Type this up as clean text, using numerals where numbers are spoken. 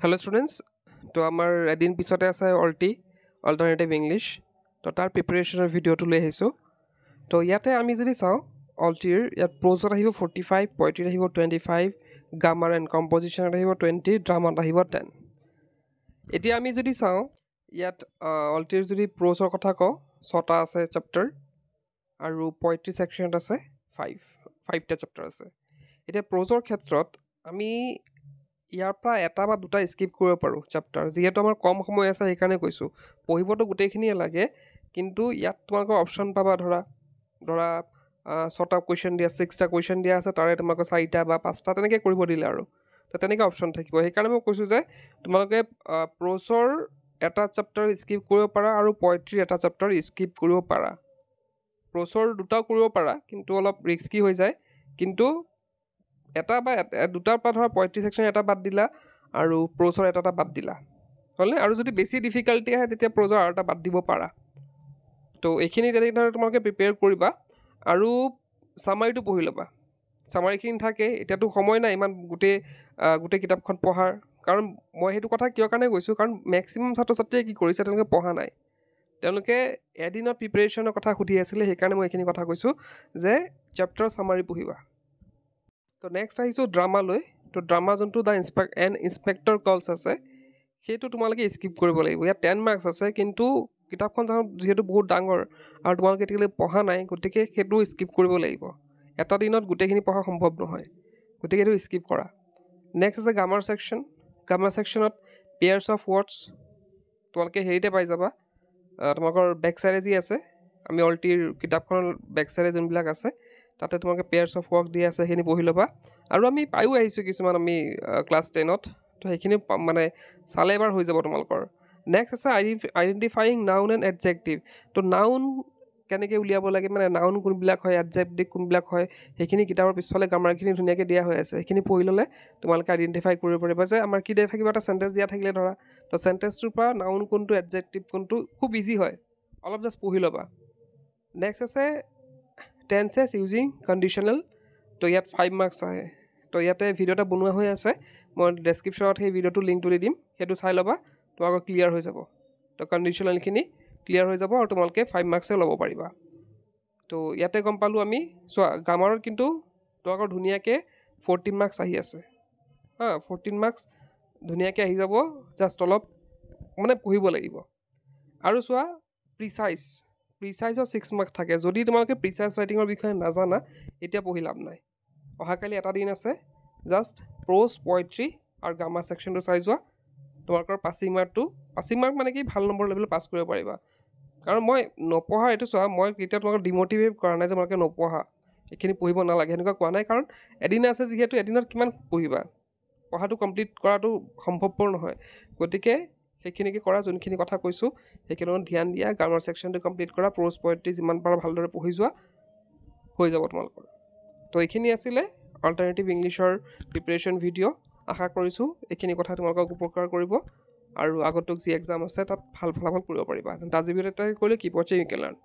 Hello students, তো আমাৰ এদিন পিছতে আছে অল্টাৰনেটিভ ইংলিছ তো তাৰ প্ৰিপাৰেশ্যনৰ ভিডিঅ'টো লৈ আহিছোঁ তো ইয়াতে আমি যদি চাওঁ অল্টিৰ ইয়াত প্ৰ'জত আহিব 45 পইট্ৰিত আহিব 25 গ্ৰামাৰ এণ্ড কম্পজিশ্যনত আহিব 20 ড্ৰামাত আহিব 10 এতিয়া আমি যদি চাওঁ ইয়াত অল্টিৰ যদি প্ৰ'জৰ কথা কওঁ 6টা আছে চেপ্টাৰ আৰু পইট্ৰি ছেকশ্যনত আছে 5টা চেপ্টাৰ আছে এতিয়া প্ৰ'জৰ ক্ষেত্ৰত আমি ইয়াৰ পৰা এটা বা দুটা স্কিপ কৰিব পাৰোঁ চেপ্টাৰ যিহেতু আমাৰ কম সময় আছে সেইকাৰণে কৈছোঁ পঢ়িবতো গোটেইখিনিয়ে লাগে কিন্তু ইয়াত তোমালোকৰ অপশ্যন পাবা ধৰা 6টা কুৱেশ্যন দিয়া 6টা কুৱেশ্যন দিয়া আছে তাৰে তোমালোকৰ 4টা বা 5টা তেনেকৈ কৰিব দিলে আৰু তো তেনেকৈ অপশ্যন থাকিব সেইকাৰণে মই কৈছোঁ যে তোমালোকে প্ৰ'জৰ এটা চেপ্টাৰ স্কিপ কৰিব পাৰা আৰু পইট্ৰিৰ এটা চেপ্টাৰ স্কিপ কৰিব পাৰা প্ৰ'জৰ দুটাও কৰিব পাৰা কিন্তু অলপ ৰিস্কি হৈ যায় কিন্তু এটা বা দুটাৰ পৰা ধৰা পইট্ৰি ছেকশ্যন এটা বাদ দিলা আৰু প্ৰ'জৰ এটা বাদ দিলা হ'লনে আৰু যদি বেছি ডিফিকাল্টি আহে তেতিয়া প্ৰ'জৰ আৰু এটা বাদ দিব পাৰা তো এইখিনি তেনেদৰে তোমালোকে প্ৰিপেয়াৰ কৰিবা আৰু চামাৰিটো পঢ়ি ল'বা চামাৰিখিনি থাকে এতিয়াতো সময় নাই ইমান গোটেই কিতাপখন পঢ়াৰ কাৰণ মই সেইটো কথা কিয় কাৰণে কৈছোঁ কাৰণ মেক্সিমাম ছাত্ৰ ছাত্ৰীয়ে কি কৰিছে তেওঁলোকে পঢ়া নাই তেওঁলোকে এদিনত প্ৰিপেৰেশ্যনৰ কথা সুধি আছিলে সেইকাৰণে মই এইখিনি কথা কৈছোঁ যে চেপ্টাৰ চামাৰি পঢ়িবা তো নেক্সট আহিছোঁ ড্ৰামালৈ তো ড্ৰামা যোনটো দ্য ইনস্পেক্টৰ কলছ আছে সেইটো তোমালোকে স্কিপ কৰিব লাগিব ইয়াত 10 মাৰ্কছ আছে কিন্তু কিতাপখন যিহেতু বহুত ডাঙৰ আৰু তোমালোকে এতিয়ালৈ পঢ়া নাই গতিকে সেইটো স্কিপ কৰিব লাগিব এটা দিনত গোটেইখিনি পঢ়া সম্ভৱ নহয় গতিকে সেইটো স্কিপ কৰা নেক্সট আছে গ্ৰামাৰ ছেকশ্যনত পেয়াৰ্ছ অফ ৱৰ্ডছ তোমালোকে হেৰিতে পাই যাবা তোমালোকৰ বেক চাইডে যি আছে আমি অল্টিৰ কিতাপখনৰ বেক চাইডে যোনবিলাক আছে তাতে তোমালোকে পেয়াৰ্ছ অফ ৱৰ্ক দিয়া আছে সেইখিনি পঢ়ি ল'বা আৰু আমি পায়ো আহিছোঁ কিছুমান আমি ক্লাছ 10ত তো সেইখিনি মানে চালে এবাৰ হৈ যাব তোমালোকৰ নেক্সট আছে আইডেণ্টিফাইং নাউন এণ্ড এডজেক্টিভ তো নাউন কেনেকৈ উলিয়াব লাগে মানে নাউন কোনবিলাক হয় এডজেক্টিভ কোনবিলাক হয় সেইখিনি কিতাপৰ পিছফালে গ্ৰামাৰখিনি ধুনীয়াকৈ দিয়া হৈ আছে সেইখিনি পঢ়ি ল'লে তোমালোকে আইডেণ্টিফাই কৰিব পাৰিবা যে আমাৰ কি দিয়া থাকিব এটা চেণ্টেঞ্চ দিয়া থাকিলে ধৰা তো চেণ্টেঞ্চটোৰ পৰা নাউন কোনটো এডজেক্টিভ কোনটো খুব ইজি হয় অলপ জাষ্ট পঢ়ি ল'বা নেক্সট আছে টেন্সেছ ইউজিং কণ্ডিশ্যনেল তো ইয়াত 5 মাৰ্কছ আহে তো ইয়াতে ভিডিঅ' এটা বনোৱা হৈ আছে মই ডেছক্ৰিপশ্যনত সেই ভিডিঅ'টোৰ লিংকটো দি দিম সেইটো চাই ল'বা তোমালোকৰ ক্লিয়াৰ হৈ যাব তো কণ্ডিশ্যনেলখিনি ক্লিয়াৰ হৈ যাব আৰু তোমালোকে 5 মাৰ্কছে ল'ব পাৰিবা তো ইয়াতে গম পালোঁ আমি চোৱা গ্ৰামাৰত কিন্তু তোমালোকৰ ধুনীয়াকৈ 14 মাৰ্কছ আহি আছে 14 মাৰ্কছ ধুনীয়াকৈ আহি যাব জাষ্ট অলপ মানে পঢ়িব লাগিব আৰু চোৱা প্ৰিচাইজৰ 6 মাৰ্কছ থাকে যদি তোমালোকে প্ৰিচাইজ ৰাইটিঙৰ বিষয়ে নাজানা এতিয়া পঢ়ি লাভ নাই অহাকালি এটা দিন আছে জাষ্ট প্ৰ'জ পইট্ৰি আৰু গ্ৰামাৰ ছেকশ্যনটো চাই যোৱা তোমালোকৰ পাছিং মাৰ্ক মানে কি ভাল নম্বৰ লেভেলত পাছ কৰিব পাৰিবা কাৰণ মই নপঢ়া এইটো চোৱা মই কেতিয়া তোমালোকক ডিম'টিভেট কৰা নাই যে তোমালোকে নপঢ়া এইখিনি পঢ়িব নালাগে সেনেকুৱা কোৱা নাই কাৰণ এদিন আছে যিহেতু এদিনত কিমান পঢ়িবা পঢ়াটো কমপ্লিট কৰাটো সম্ভৱপৰ নহয় গতিকে সেইখিনিকে কৰা যোনখিনি কথা কৈছোঁ সেইখিনি ধ্যান দিয়া গ্ৰামাৰ ছেকশ্যনটো কমপ্লিট কৰা প্ৰ'জ পইট্ৰি যিমান পাৰা ভালদৰে পঢ়ি যোৱা হৈ যাব তোমালোকৰ তো এইখিনি আছিলে অল্টাৰনেটিভ ইংলিছৰ প্ৰিপেৰেশ্যন ভিডিঅ' আশা কৰিছোঁ এইখিনি কথা তোমালোকক উপকাৰ কৰিব আৰু আগন্তুক যি এক্সাম আছে তাত ভাল ফলাফল কৰিব পাৰিবা আজি ভিডিঅ'টো কৰিলে কি পঢ়ছে ইউ কেন লাৰ্ণ